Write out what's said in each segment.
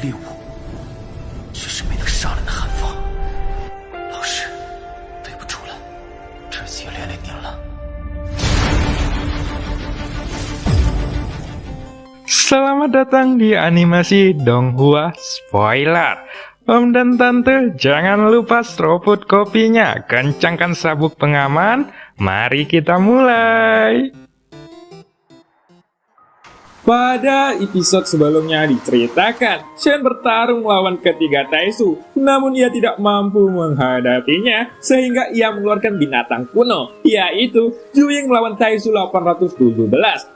猎物，却是没能杀人的寒风。老师，对不住了，这次也连累您了。Selamat datang di animasi Donghua Spoiler. Om dan Tante, jangan lupa seruput kopinya, kencangkan sabuk pengaman, mari kita mulai. Pada episode sebelumnya diceritakan, Shen bertarung melawan ketiga Taisu, namun ia tidak mampu menghadapinya, sehingga ia mengeluarkan binatang kuno, yaitu Zuying melawan Taisu 817.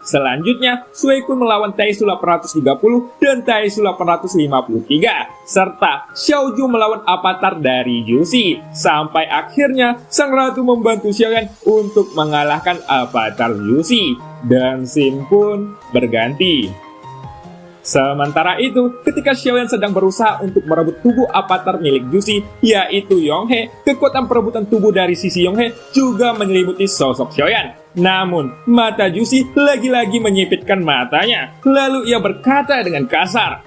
Selanjutnya, Suicune melawan Taisu 830 dan Taisu 853, serta Xiaoju melawan avatar dari Jushi. Sampai akhirnya, sang ratu membantu Xiaoyan untuk mengalahkan avatar Jushi. Dan scene pun berganti. Sementara itu, ketika Xiaoyan sedang berusaha untuk merebut tubuh avatar milik Jushi, yaitu Yonghe, kekuatan perebutan tubuh dari sisi Yonghe juga menyelimuti sosok Xiaoyan. Namun, mata Jushi lagi-lagi menyipitkan matanya. Lalu ia berkata dengan kasar,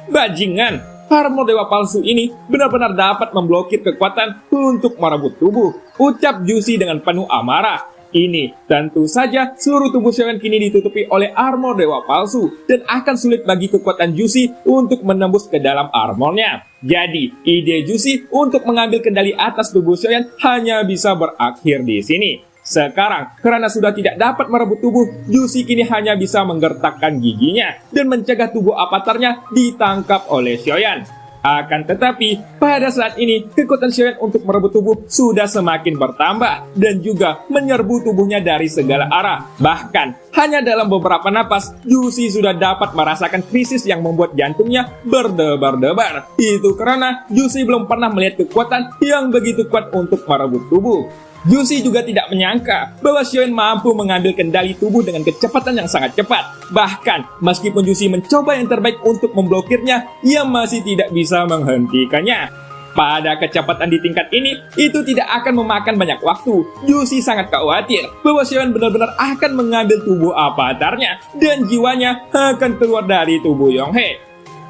bajingan, armor dewa palsu ini benar-benar dapat memblokir kekuatan untuk merebut tubuh, ucap Jushi dengan penuh amarah. Ini tentu saja seluruh tubuh Xiaoyan kini ditutupi oleh armor dewa palsu dan akan sulit bagi kekuatan Jushi untuk menembus ke dalam armornya. Jadi, ide Jushi untuk mengambil kendali atas tubuh Xiaoyan hanya bisa berakhir di sini. Sekarang, karena sudah tidak dapat merebut tubuh, Jushi kini hanya bisa menggertakkan giginya dan mencegah tubuh avatarnya ditangkap oleh Xiaoyan. Akan tetapi, pada saat ini, kekuatan Xiaoyan untuk merebut tubuh sudah semakin bertambah dan juga menyerbu tubuhnya dari segala arah. Bahkan, hanya dalam beberapa napas, Jushi sudah dapat merasakan krisis yang membuat jantungnya berdebar-debar. Itu karena Jushi belum pernah melihat kekuatan yang begitu kuat untuk merebut tubuh. Jushi juga tidak menyangka bahwa Xiaoyan mampu mengambil kendali tubuh dengan kecepatan yang sangat cepat. Bahkan, meskipun Jushi mencoba yang terbaik untuk memblokirnya, ia masih tidak bisa menghentikannya. Pada kecepatan di tingkat ini, itu tidak akan memakan banyak waktu. Jushi sangat khawatir bahwa Xiaoyan benar-benar akan mengambil tubuh avatarnya dan jiwanya akan keluar dari tubuh Yonghe.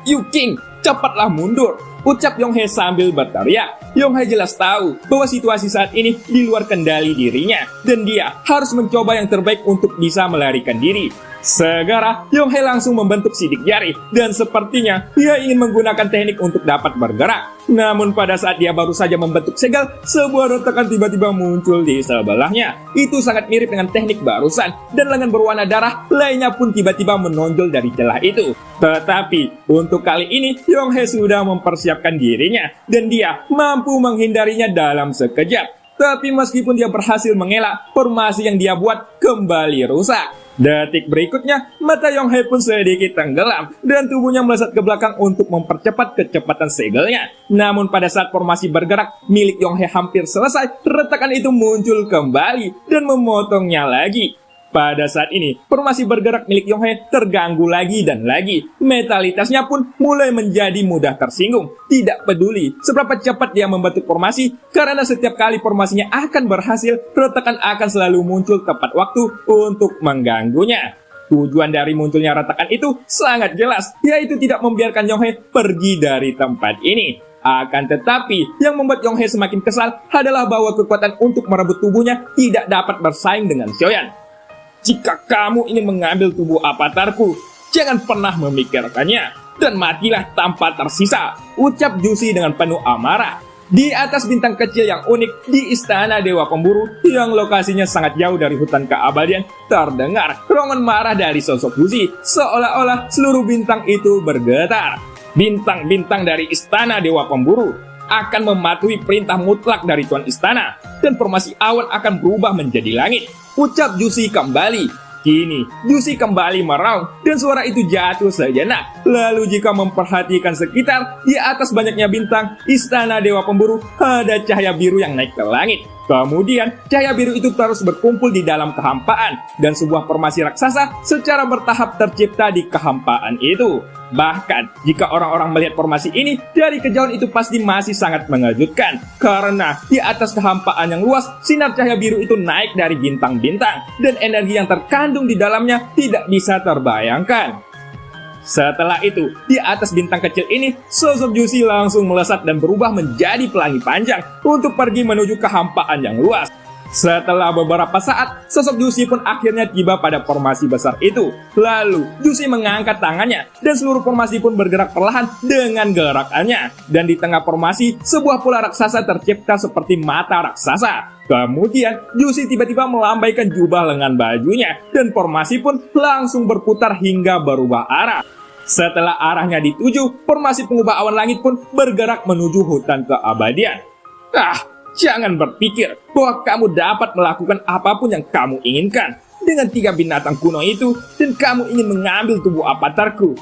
"Yu King, cepatlah mundur," ucap Yonghe sambil berteriak. Yonghe jelas tahu bahwa situasi saat ini di luar kendali dirinya, dan dia harus mencoba yang terbaik untuk bisa melarikan diri. Segera, Yonghe langsung membentuk sidik jari, dan sepertinya dia ingin menggunakan teknik untuk dapat bergerak. Namun pada saat dia baru saja membentuk segel, sebuah retakan tiba-tiba muncul di sebelahnya. Itu sangat mirip dengan teknik barusan, dan lengan berwarna darah lainnya pun tiba-tiba menonjol dari celah itu. Tetapi, untuk kali ini, Yonghe sudah mempersiapkan dirinya, dan dia mampu menghindarinya dalam sekejap. Tapi meskipun dia berhasil mengelak, formasi yang dia buat kembali rusak. Detik berikutnya, mata Yonghe pun sedikit tenggelam dan tubuhnya melesat ke belakang untuk mempercepat kecepatan segelnya. Namun pada saat formasi bergerak milik Yonghe hampir selesai, retakan itu muncul kembali dan memotongnya lagi. Pada saat ini, formasi bergerak milik Yonghe terganggu lagi dan lagi. Metalitasnya pun mulai menjadi mudah tersinggung. Tidak peduli seberapa cepat dia membentuk formasi, karena setiap kali formasinya akan berhasil, retakan akan selalu muncul tepat waktu untuk mengganggunya. Tujuan dari munculnya retakan itu sangat jelas, yaitu tidak membiarkan Yonghe pergi dari tempat ini. Akan tetapi, yang membuat Yonghe semakin kesal adalah bahwa kekuatan untuk merebut tubuhnya tidak dapat bersaing dengan Xiaoyan. "Jika kamu ingin mengambil tubuh avatarku, jangan pernah memikirkannya, dan matilah tanpa tersisa," ucap Jushi dengan penuh amarah. Di atas bintang kecil yang unik di Istana Dewa Pemburu, yang lokasinya sangat jauh dari hutan keabadian, terdengar rongan marah dari sosok Jushi, seolah-olah seluruh bintang itu bergetar. Bintang-bintang dari Istana Dewa Pemburu akan mematuhi perintah mutlak dari Tuan Istana, dan formasi awan akan berubah menjadi langit, ucap Jushi kembali. Kini, Jushi kembali meraung dan suara itu jatuh sejenak. Lalu jika memperhatikan sekitar, di atas banyaknya bintang, Istana Dewa Pemburu ada cahaya biru yang naik ke langit. Kemudian, cahaya biru itu terus berkumpul di dalam kehampaan, dan sebuah formasi raksasa secara bertahap tercipta di kehampaan itu. Bahkan, jika orang-orang melihat formasi ini, dari kejauhan itu pasti masih sangat mengejutkan. Karena di atas kehampaan yang luas, sinar cahaya biru itu naik dari bintang-bintang, dan energi yang terkandung di dalamnya tidak bisa terbayangkan. Setelah itu, di atas bintang kecil ini, sosok Juicy langsung melesat dan berubah menjadi pelangi panjang untuk pergi menuju kehampaan yang luas. Setelah beberapa saat, sosok Juicy pun akhirnya tiba pada formasi besar itu. Lalu, Juicy mengangkat tangannya dan seluruh formasi pun bergerak perlahan dengan gerakannya. Dan di tengah formasi, sebuah pola raksasa tercipta seperti mata raksasa. Kemudian, Juicy tiba-tiba melambaikan jubah lengan bajunya dan formasi pun langsung berputar hingga berubah arah. Setelah arahnya dituju, formasi pengubah awan langit pun bergerak menuju hutan keabadian. Jangan berpikir bahwa kamu dapat melakukan apapun yang kamu inginkan dengan 3 binatang kuno itu dan kamu ingin mengambil tubuh avatarku.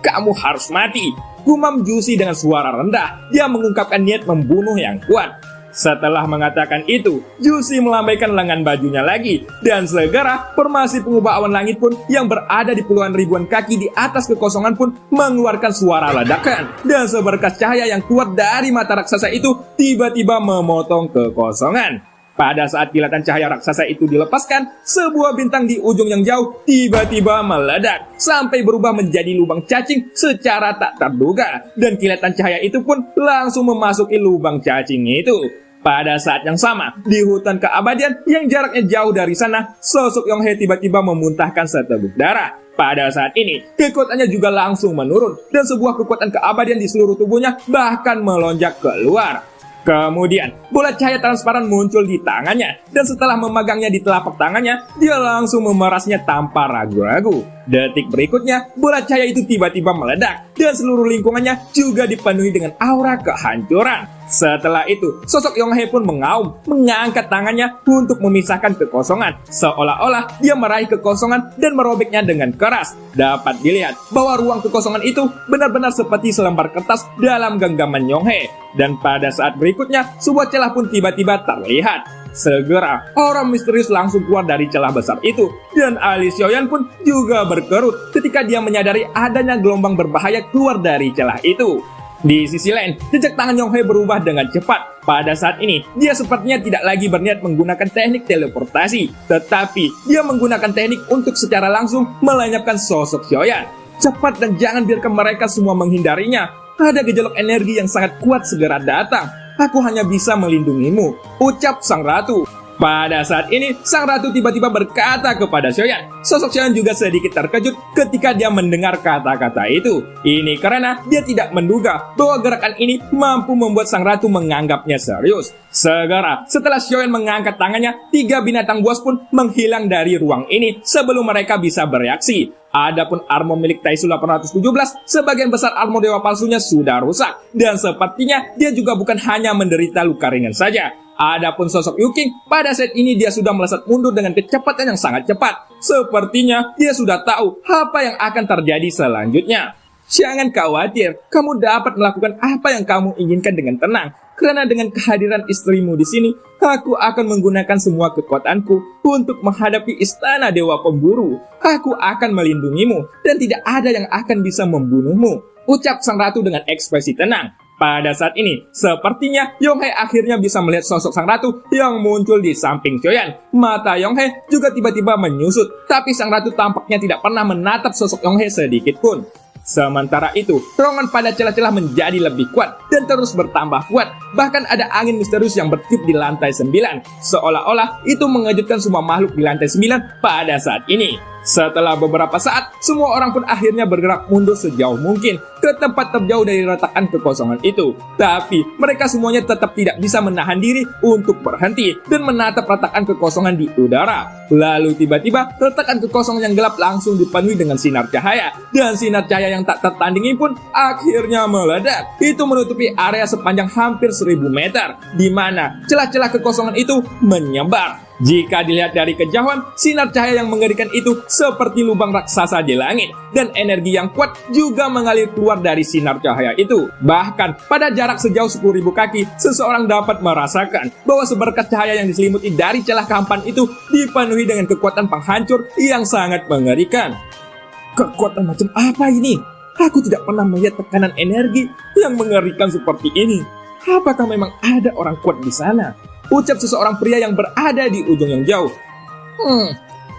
Kamu harus mati, gumam Juicy dengan suara rendah. Dia mengungkapkan niat membunuh yang kuat. Setelah mengatakan itu, Juicy melambaikan lengan bajunya lagi dan segera formasi pengubah awan langit pun yang berada di puluhan ribuan kaki di atas kekosongan pun mengeluarkan suara ledakan dan seberkas cahaya yang keluar dari mata raksasa itu tiba-tiba memotong kekosongan. Pada saat kilatan cahaya raksasa itu dilepaskan, sebuah bintang di ujung yang jauh tiba-tiba meledak sampai berubah menjadi lubang cacing secara tak terduga dan kilatan cahaya itu pun langsung memasuki lubang cacing itu. Pada saat yang sama, di hutan keabadian yang jaraknya jauh dari sana, sosok Yonghei tiba-tiba memuntahkan seteguk darah. Pada saat ini, kekuatannya juga langsung menurun dan sebuah kekuatan keabadian di seluruh tubuhnya bahkan melonjak keluar. Kemudian, bola cahaya transparan muncul di tangannya, dan setelah memegangnya di telapak tangannya, dia langsung memerasnya tanpa ragu-ragu. Detik berikutnya, bola cahaya itu tiba-tiba meledak, dan seluruh lingkungannya juga dipenuhi dengan aura kehancuran. Setelah itu, sosok Yonghei pun mengaum, mengangkat tangannya untuk memisahkan kekosongan, seolah-olah dia meraih kekosongan dan merobeknya dengan keras. Dapat dilihat bahwa ruang kekosongan itu benar-benar seperti selembar kertas dalam genggaman Yonghei. Dan pada saat berikutnya, sebuah celah pun tiba-tiba terlihat. Segera, orang misterius langsung keluar dari celah besar itu, dan alis Xiaoyan pun juga berkerut ketika dia menyadari adanya gelombang berbahaya keluar dari celah itu. Di sisi lain, jejak tangan Yonghei berubah dengan cepat. Pada saat ini, dia sepertinya tidak lagi berniat menggunakan teknik teleportasi, tetapi dia menggunakan teknik untuk secara langsung melenyapkan sosok Xiaoyan. Cepat dan jangan biarkan mereka semua menghindarinya. Ada gejolak energi yang sangat kuat segera datang. Aku hanya bisa melindungimu, ucap sang ratu. Pada saat ini, sang ratu tiba-tiba berkata kepada Xiaoyan. Sosok Xiaoyan juga sedikit terkejut ketika dia mendengar kata-kata itu. Ini karena dia tidak menduga bahwa gerakan ini mampu membuat sang ratu menganggapnya serius. Segera, setelah Xiaoyan mengangkat tangannya, 3 binatang buas pun menghilang dari ruang ini sebelum mereka bisa bereaksi. Adapun armor milik Taisu 817, sebagian besar armor dewa palsunya sudah rusak. Dan sepertinya dia juga bukan hanya menderita luka ringan saja. Adapun sosok Yuking, pada saat ini dia sudah melesat mundur dengan kecepatan yang sangat cepat. Sepertinya dia sudah tahu apa yang akan terjadi selanjutnya. Jangan khawatir, kamu dapat melakukan apa yang kamu inginkan dengan tenang. Karena dengan kehadiran istrimu di sini, aku akan menggunakan semua kekuatanku untuk menghadapi istana dewa pemburu. Aku akan melindungimu dan tidak ada yang akan bisa membunuhmu, ucap sang ratu dengan ekspresi tenang. Pada saat ini, sepertinya Yonghei akhirnya bisa melihat sosok sang ratu yang muncul di samping Xiaoyan. Mata Yonghei juga tiba-tiba menyusut, tapi sang ratu tampaknya tidak pernah menatap sosok Yonghei sedikit pun. Sementara itu, dorongan pada celah-celah menjadi lebih kuat dan terus bertambah kuat. Bahkan ada angin misterius yang bertiup di lantai 9. Seolah-olah itu mengejutkan semua makhluk di lantai 9 pada saat ini. Setelah beberapa saat, semua orang pun akhirnya bergerak mundur sejauh mungkin ke tempat terjauh dari retakan kekosongan itu. Tapi mereka semuanya tetap tidak bisa menahan diri untuk berhenti dan menatap retakan kekosongan di udara. Lalu tiba-tiba retakan kekosongan yang gelap langsung dipenuhi dengan sinar cahaya. Dan sinar cahaya yang tak tertandingi pun akhirnya meledak. Itu menutupi area sepanjang hampir 1000 meter, di mana celah-celah kekosongan itu menyebar. Jika dilihat dari kejauhan, sinar cahaya yang mengerikan itu seperti lubang raksasa di langit, dan energi yang kuat juga mengalir keluar dari sinar cahaya itu. Bahkan pada jarak sejauh 10.000 kaki, seseorang dapat merasakan bahwa seberkas cahaya yang diselimuti dari celah kehampaan itu dipenuhi dengan kekuatan penghancur yang sangat mengerikan. Kekuatan macam apa ini? Aku tidak pernah melihat tekanan energi yang mengerikan seperti ini. Apakah memang ada orang kuat di sana? Ucap seseorang pria yang berada di ujung yang jauh.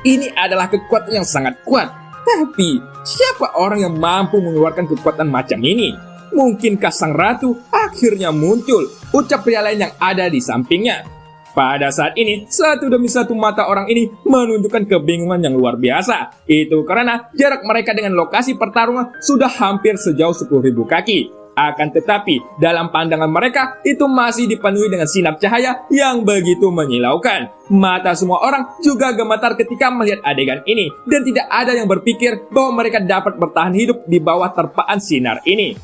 Ini adalah kekuatan yang sangat kuat. Tapi, siapa orang yang mampu mengeluarkan kekuatan macam ini? Mungkinkah sang ratu akhirnya muncul? Ucap pria lain yang ada di sampingnya. Pada saat ini, satu demi satu mata orang ini menunjukkan kebingungan yang luar biasa. Itu karena jarak mereka dengan lokasi pertarungan sudah hampir sejauh 10.000 kaki. Akan tetapi, dalam pandangan mereka, itu masih dipenuhi dengan sinar cahaya yang begitu menyilaukan. Mata semua orang juga gemetar ketika melihat adegan ini, dan tidak ada yang berpikir bahwa mereka dapat bertahan hidup di bawah terpaan sinar ini.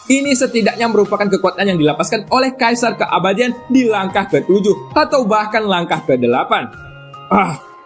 Ini setidaknya merupakan kekuatan yang dilapaskan oleh Kaisar Keabadian di langkah ke-7 atau bahkan langkah ke-8.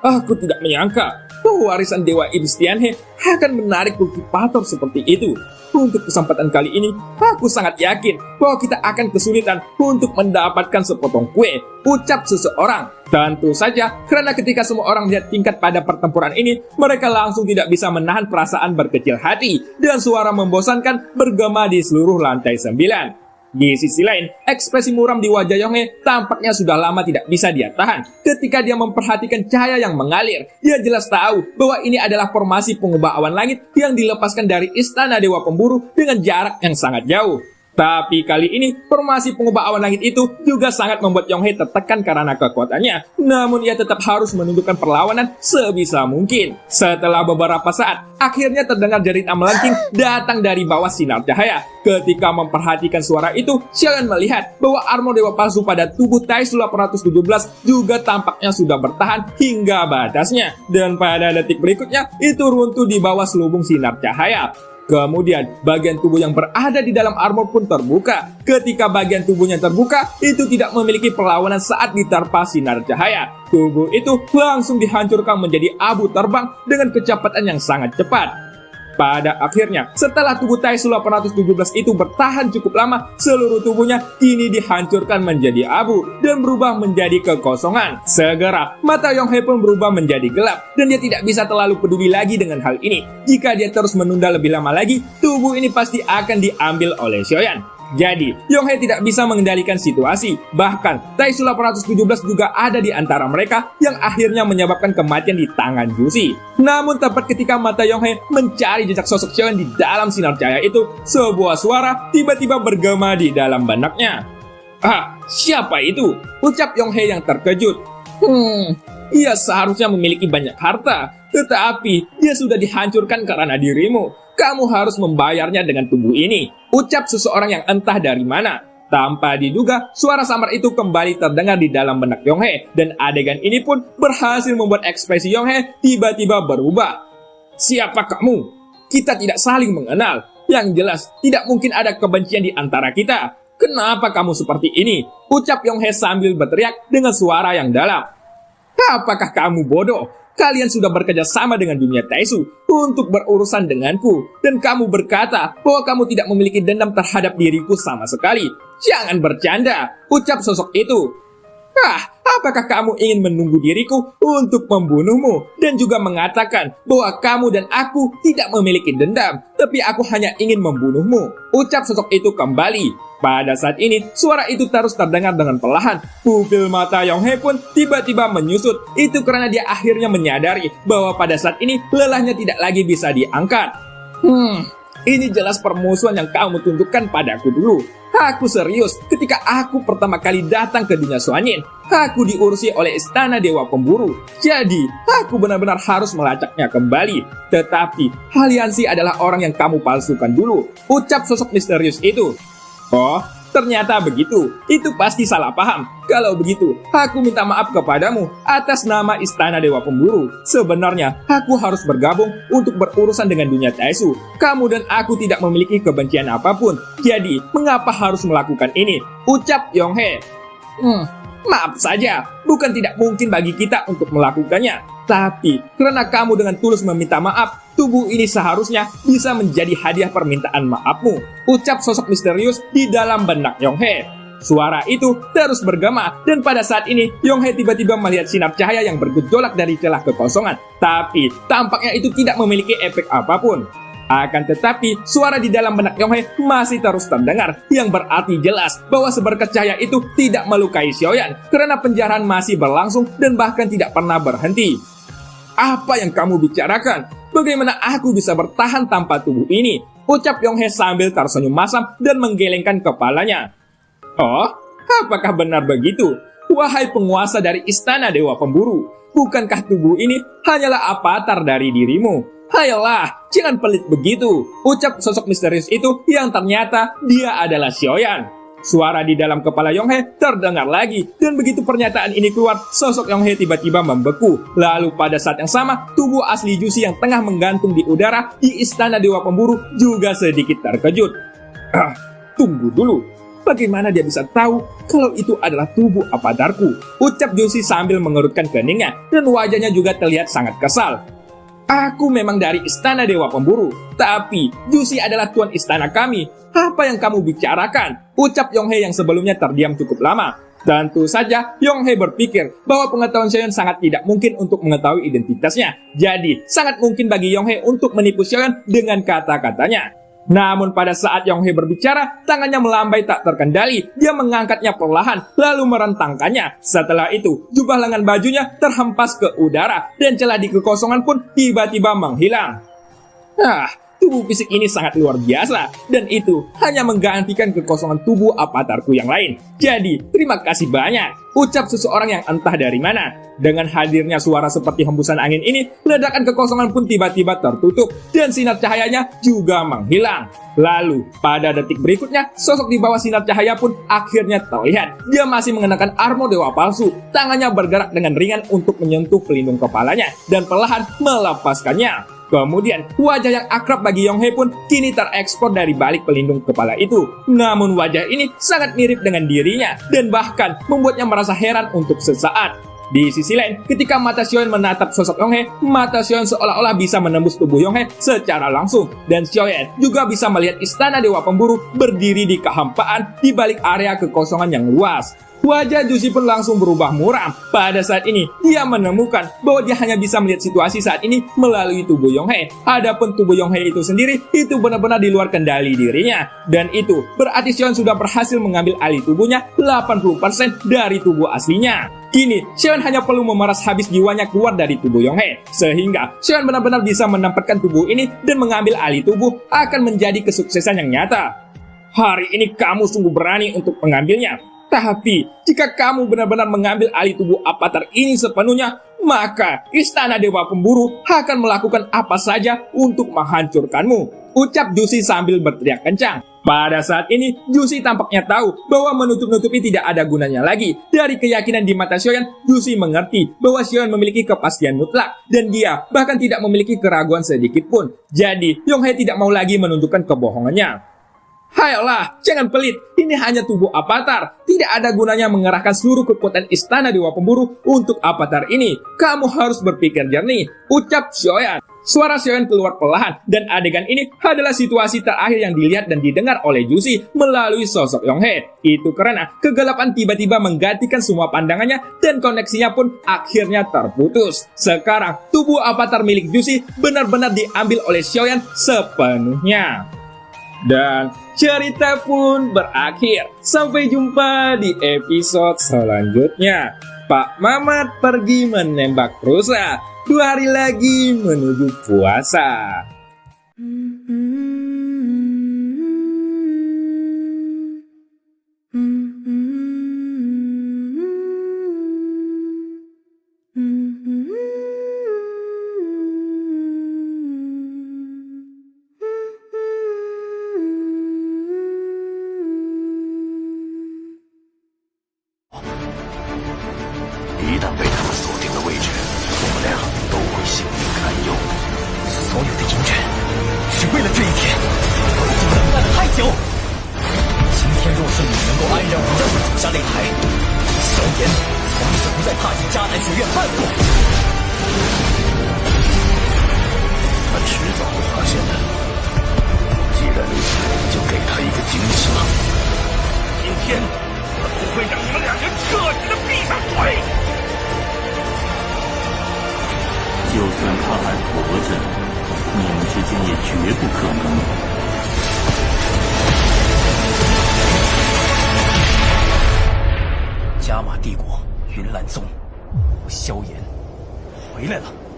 Aku tidak menyangka bahwa warisan Dewa Iblis Tianhe akan menarik kultivator seperti itu. Untuk kesempatan kali ini, aku sangat yakin bahwa kita akan kesulitan untuk mendapatkan sepotong kue, ucap seseorang. Tentu saja, karena ketika semua orang melihat tingkat pada pertempuran ini, mereka langsung tidak bisa menahan perasaan berkecil hati, dan suara membosankan bergema di seluruh lantai 9. Di sisi lain, ekspresi muram di wajah Yonghe tampaknya sudah lama tidak bisa dia tahan. Ketika dia memperhatikan cahaya yang mengalir, dia jelas tahu bahwa ini adalah formasi pengubah awan langit yang dilepaskan dari Istana Dewa Pemburu dengan jarak yang sangat jauh. Tapi kali ini, formasi pengubah awan langit itu juga sangat membuat Yonghe tertekan karena kekuatannya. Namun ia tetap harus menundukkan perlawanan sebisa mungkin. Setelah beberapa saat, akhirnya terdengar derita melengking datang dari bawah sinar cahaya. Ketika memperhatikan suara itu, Xiaoyan melihat bahwa armor dewa palsu pada tubuh Taisu 817 juga tampaknya sudah bertahan hingga batasnya. Dan pada detik berikutnya, itu runtuh di bawah selubung sinar cahaya. Kemudian, bagian tubuh yang berada di dalam armor pun terbuka. Ketika bagian tubuhnya terbuka, itu tidak memiliki perlawanan saat diterpa sinar cahaya. Tubuh itu langsung dihancurkan menjadi abu terbang dengan kecepatan yang sangat cepat. Pada akhirnya, setelah tubuh Taisu 817 itu bertahan cukup lama, seluruh tubuhnya kini dihancurkan menjadi abu dan berubah menjadi kekosongan. Segera, mata Yonghe pun berubah menjadi gelap dan dia tidak bisa terlalu peduli lagi dengan hal ini. Jika dia terus menunda lebih lama lagi, tubuh ini pasti akan diambil oleh Xiaoyan. Jadi, Yonghe tidak bisa mengendalikan situasi. Bahkan, Taisu 817 juga ada di antara mereka yang akhirnya menyebabkan kematian di tangan Jushi. Namun tepat ketika mata Yonghe mencari jejak sosok Xiaoyan di dalam sinar cahaya itu, sebuah suara tiba-tiba bergema di dalam benaknya. Siapa itu? Ucap Yonghe yang terkejut. Ia seharusnya memiliki banyak harta, tetapi dia sudah dihancurkan karena dirimu. Kamu harus membayarnya dengan tubuh ini, ucap seseorang yang entah dari mana. Tanpa diduga, suara samar itu kembali terdengar di dalam benak Yonghe, dan adegan ini pun berhasil membuat ekspresi Yonghe tiba-tiba berubah. Siapa kamu? Kita tidak saling mengenal. Yang jelas, tidak mungkin ada kebencian di antara kita. Kenapa kamu seperti ini? Ucap Yonghe sambil berteriak dengan suara yang dalam. Apakah kamu bodoh? Kalian sudah bekerja sama dengan dunia Taisu untuk berurusan denganku, dan kamu berkata bahwa kamu tidak memiliki dendam terhadap diriku sama sekali. Jangan bercanda, ucap sosok itu. Apakah kamu ingin menunggu diriku untuk membunuhmu dan juga mengatakan bahwa kamu dan aku tidak memiliki dendam, tapi aku hanya ingin membunuhmu, ucap sosok itu kembali. Pada saat ini, suara itu terus terdengar dengan perlahan. Pupil mata Yonghe pun tiba-tiba menyusut. Itu karena dia akhirnya menyadari bahwa pada saat ini lelahnya tidak lagi bisa diangkat. Ini jelas permusuhan yang kamu tunjukkan padaku dulu. Aku serius ketika aku pertama kali datang ke dunia Xuanyin. Aku diurusi oleh Istana Dewa Pemburu. Jadi, aku benar-benar harus melacaknya kembali. Tetapi, Haliansi adalah orang yang kamu palsukan dulu, ucap sosok misterius itu. Oh, ternyata begitu. Itu pasti salah paham. Kalau begitu, aku minta maaf kepadamu atas nama Istana Dewa Pemburu. Sebenarnya, aku harus bergabung untuk berurusan dengan dunia Taisu. Kamu dan aku tidak memiliki kebencian apapun. Jadi, mengapa harus melakukan ini? Ucap Yonghe. Maaf saja, bukan tidak mungkin bagi kita untuk melakukannya. Tapi, karena kamu dengan tulus meminta maaf, tubuh ini seharusnya bisa menjadi hadiah permintaan maafmu, ucap sosok misterius di dalam benak Yonghe. Suara itu terus bergema, dan pada saat ini, Yonghe tiba-tiba melihat sinar cahaya yang bergejolak dari celah kekosongan. Tapi, tampaknya itu tidak memiliki efek apapun. Akan tetapi, suara di dalam benak Yonghe masih terus terdengar, yang berarti jelas bahwa seberkas cahaya itu tidak melukai Xiaoyan, karena penjarahan masih berlangsung dan bahkan tidak pernah berhenti. Apa yang kamu bicarakan? Bagaimana aku bisa bertahan tanpa tubuh ini? Ucap Yonghe sambil tersenyum masam dan menggelengkan kepalanya. Oh, apakah benar begitu? Wahai penguasa dari istana Dewa Pemburu, bukankah tubuh ini hanyalah avatar dari dirimu? Hayolah, jangan pelit begitu, ucap sosok misterius itu yang ternyata dia adalah Xiaoyan. Suara di dalam kepala Yonghe terdengar lagi, dan begitu pernyataan ini keluar, sosok Yonghe tiba-tiba membeku. Lalu pada saat yang sama, tubuh asli Jusi yang tengah menggantung di udara di istana Dewa Pemburu juga sedikit terkejut. Tunggu dulu, bagaimana dia bisa tahu kalau itu adalah tubuh avatarku? Ucap Jusi sambil mengerutkan keningnya, dan wajahnya juga terlihat sangat kesal. Aku memang dari istana Dewa Pemburu, tapi Jusi adalah tuan istana kami. Apa yang kamu bicarakan? Ucap Yonghe yang sebelumnya terdiam cukup lama. Tentu saja, Yonghe berpikir bahwa pengetahuan Xiaoyan sangat tidak mungkin untuk mengetahui identitasnya. Jadi, sangat mungkin bagi Yonghe untuk menipu Xiaoyan dengan kata-katanya. Namun pada saat Yonghe berbicara, tangannya melambai tak terkendali. Dia mengangkatnya perlahan, lalu merentangkannya. Setelah itu, jubah lengan bajunya terhempas ke udara, dan celah di kekosongan pun tiba-tiba menghilang. Tubuh fisik ini sangat luar biasa, dan itu hanya menggantikan kekosongan tubuh avatarku yang lain. Jadi, terima kasih banyak, ucap seseorang yang entah dari mana. Dengan hadirnya suara seperti hembusan angin ini, ledakan kekosongan pun tiba-tiba tertutup, dan sinar cahayanya juga menghilang. Lalu, pada detik berikutnya, sosok di bawah sinar cahaya pun akhirnya terlihat. Dia masih mengenakan armor dewa palsu. Tangannya bergerak dengan ringan untuk menyentuh pelindung kepalanya, dan perlahan melepaskannya. Kemudian, wajah yang akrab bagi Yonghe pun kini terekspor dari balik pelindung kepala itu. Namun wajah ini sangat mirip dengan dirinya, dan bahkan membuatnya merasa heran untuk sesaat. Di sisi lain, ketika mata Xiaoyan menatap sosok Yonghe, mata Xiaoyan seolah-olah bisa menembus tubuh Yonghe secara langsung. Dan Xiaoyan juga bisa melihat istana Dewa Pemburu berdiri di kehampaan di balik area kekosongan yang luas. Wajah Jusi pun langsung berubah muram. Pada saat ini, dia menemukan bahwa dia hanya bisa melihat situasi saat ini melalui tubuh Yonghe. Adapun tubuh Yonghe itu sendiri, itu benar-benar di luar kendali dirinya. Dan itu berarti Xiaoyan sudah berhasil mengambil alih tubuhnya 80% dari tubuh aslinya. Kini, Xiaoyan hanya perlu memeras habis jiwanya keluar dari tubuh Yonghe. Sehingga, Xiaoyan benar-benar bisa menempatkan tubuh ini dan mengambil alih tubuh akan menjadi kesuksesan yang nyata. Hari ini kamu sungguh berani untuk mengambilnya. Tapi, jika kamu benar-benar mengambil alih tubuh avatar ini sepenuhnya, maka Istana Dewa Pemburu akan melakukan apa saja untuk menghancurkanmu, ucap Jusi sambil berteriak kencang. Pada saat ini, Jusi tampaknya tahu bahwa menutup-nutupi tidak ada gunanya lagi. Dari keyakinan di mata Xiaoyan, Jusi mengerti bahwa Xiaoyan memiliki kepastian mutlak, dan dia bahkan tidak memiliki keraguan sedikit pun. Jadi, Yonghe tidak mau lagi menunjukkan kebohongannya. Hayolah, jangan pelit, ini hanya tubuh avatar. Tidak ada gunanya mengerahkan seluruh kekuatan Istana Dewa Pemburu untuk avatar ini. Kamu harus berpikir jernih, ucap Xiaoyan. Suara Xiaoyan keluar perlahan, dan adegan ini adalah situasi terakhir yang dilihat dan didengar oleh Jusi melalui sosok Yonghe. Itu karena kegelapan tiba-tiba menggantikan semua pandangannya, dan koneksinya pun akhirnya terputus. Sekarang, tubuh avatar milik Jusi benar-benar diambil oleh Xiaoyan sepenuhnya. Dan cerita pun berakhir. Sampai jumpa di episode selanjutnya. Pak Mamat pergi menembak rusa. 2 hari lagi menuju puasa.加玛帝国云岚宗，萧炎回来了。